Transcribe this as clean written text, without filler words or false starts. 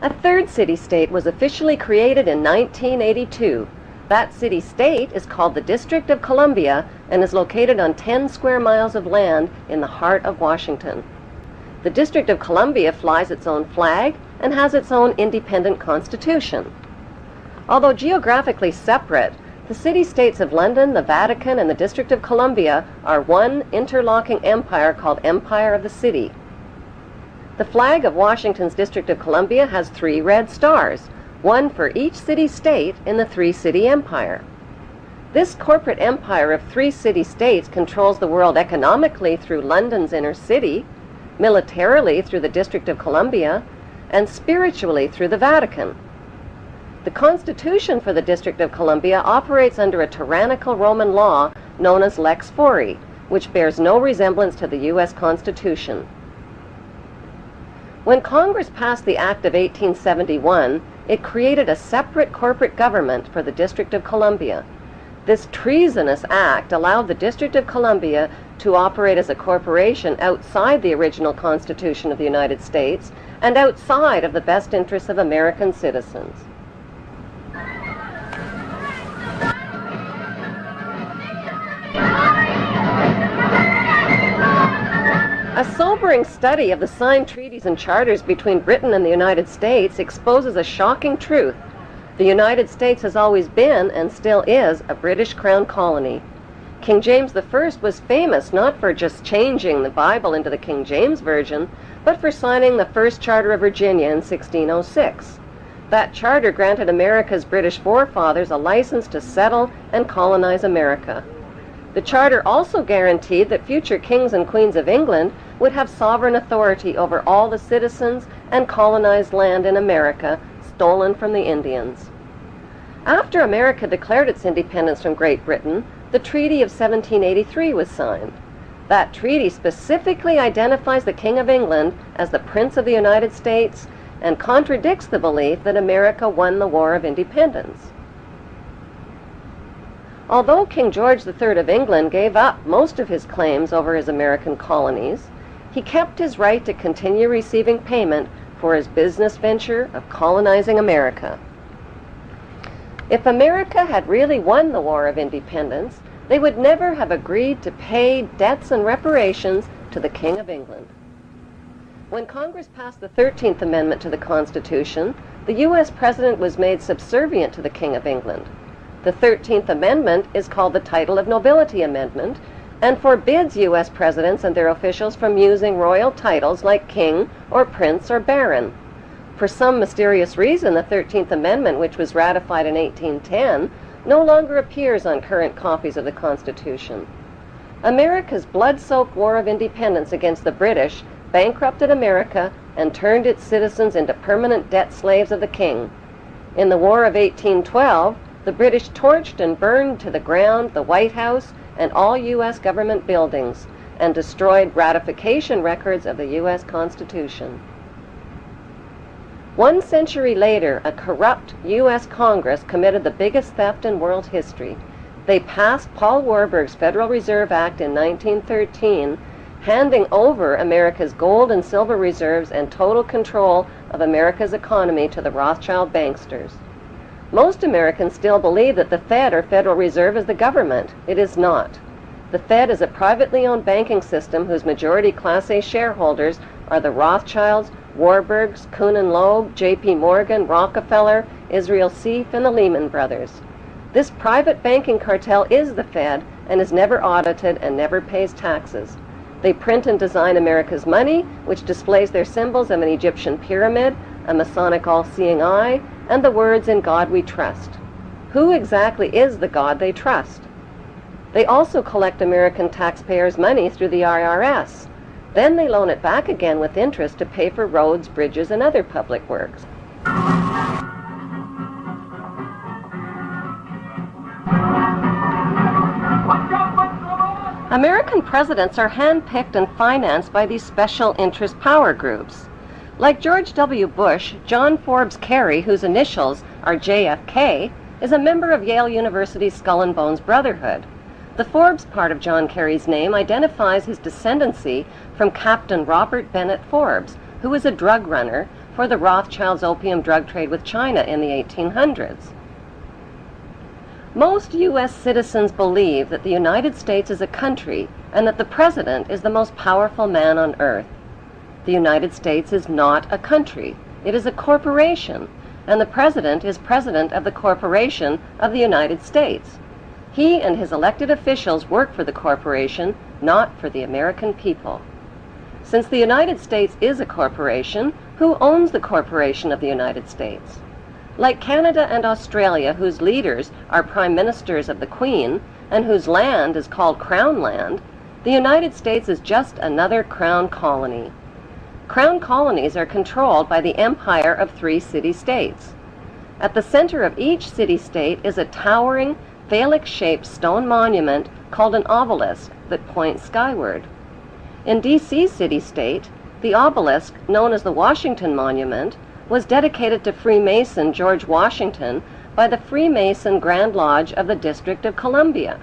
A third city-state was officially created in 1982. That city-state is called the District of Columbia and is located on 10 square miles of land in the heart of Washington. The District of Columbia flies its own flag and has its own independent constitution. Although geographically separate, the city-states of London, the Vatican, and the District of Columbia are one interlocking empire called Empire of the City. The flag of Washington's District of Columbia has 3 red stars, one for each city-state in the 3-city empire. This corporate empire of 3 city-states controls the world economically through London's inner city, militarily through the District of Columbia, and spiritually through the Vatican. The Constitution for the District of Columbia operates under a tyrannical Roman law known as Lex Fori, which bears no resemblance to the U.S. Constitution. When Congress passed the Act of 1871, it created a separate corporate government for the District of Columbia. This treasonous act allowed the District of Columbia to operate as a corporation outside the original Constitution of the United States and outside of the best interests of American citizens. A sobering study of the signed treaties and charters between Britain and the United States exposes a shocking truth. The United States has always been, and still is, a British Crown colony. King James I was famous not for just changing the Bible into the King James Version, but for signing the first Charter of Virginia in 1606. That charter granted America's British forefathers a license to settle and colonize America. The charter also guaranteed that future kings and queens of England would have sovereign authority over all the citizens and colonized land in America stolen from the Indians. After America declared its independence from Great Britain, the Treaty of 1783 was signed. That treaty specifically identifies the King of England as the Prince of the United States and contradicts the belief that America won the War of Independence. Although King George III of England gave up most of his claims over his American colonies, he kept his right to continue receiving payment for his business venture of colonizing America. If America had really won the War of Independence, they would never have agreed to pay debts and reparations to the King of England. When Congress passed the 13th Amendment to the Constitution, the U.S. President was made subservient to the King of England. The 13th Amendment is called the Title of Nobility Amendment and forbids U.S. presidents and their officials from using royal titles like king or prince or baron. For some mysterious reason, the 13th Amendment, which was ratified in 1810, no longer appears on current copies of the Constitution. America's blood-soaked War of Independence against the British bankrupted America and turned its citizens into permanent debt slaves of the king. In the War of 1812, the British torched and burned to the ground the White House and all U.S. government buildings and destroyed ratification records of the U.S. Constitution. 1 century later, a corrupt U.S. Congress committed the biggest theft in world history. They passed Paul Warburg's Federal Reserve Act in 1913, handing over America's gold and silver reserves and total control of America's economy to the Rothschild banksters. Most Americans still believe that the Fed or Federal Reserve is the government. It is not. The Fed is a privately owned banking system whose majority Class A shareholders are the Rothschilds, Warburgs, Kuhn and Loeb, J.P. Morgan, Rockefeller, Israel Seif, and the Lehman Brothers. This private banking cartel is the Fed and is never audited and never pays taxes. They print and design America's money, which displays their symbols of an Egyptian pyramid, a Masonic all-seeing eye, and the words "In God We Trust." Who exactly is the God they trust? They also collect American taxpayers' money through the IRS. Then they loan it back again with interest to pay for roads, bridges, and other public works. American presidents are handpicked and financed by these special interest power groups. Like George W. Bush, John Forbes Kerry, whose initials are JFK, is a member of Yale University's Skull and Bones Brotherhood. The Forbes part of John Kerry's name identifies his descendancy from Captain Robert Bennett Forbes, who was a drug runner, for the Rothschilds' opium drug trade with China in the 1800s. Most U.S. citizens believe that the United States is a country and that the President is the most powerful man on earth. The United States is not a country. It is a corporation, and the President is President of the corporation of the United States. He and his elected officials work for the corporation, not for the American people. Since the United States is a corporation, who owns the corporation of the United States? Like Canada and Australia, whose leaders are prime ministers of the Queen, and whose land is called Crown Land, the United States is just another Crown colony. Crown colonies are controlled by the empire of 3 city-states. At the center of each city-state is a towering, phallic-shaped stone monument called an obelisk that points skyward. In D.C. city-state, the obelisk, known as the Washington Monument, was dedicated to Freemason George Washington by the Freemason Grand Lodge of the District of Columbia.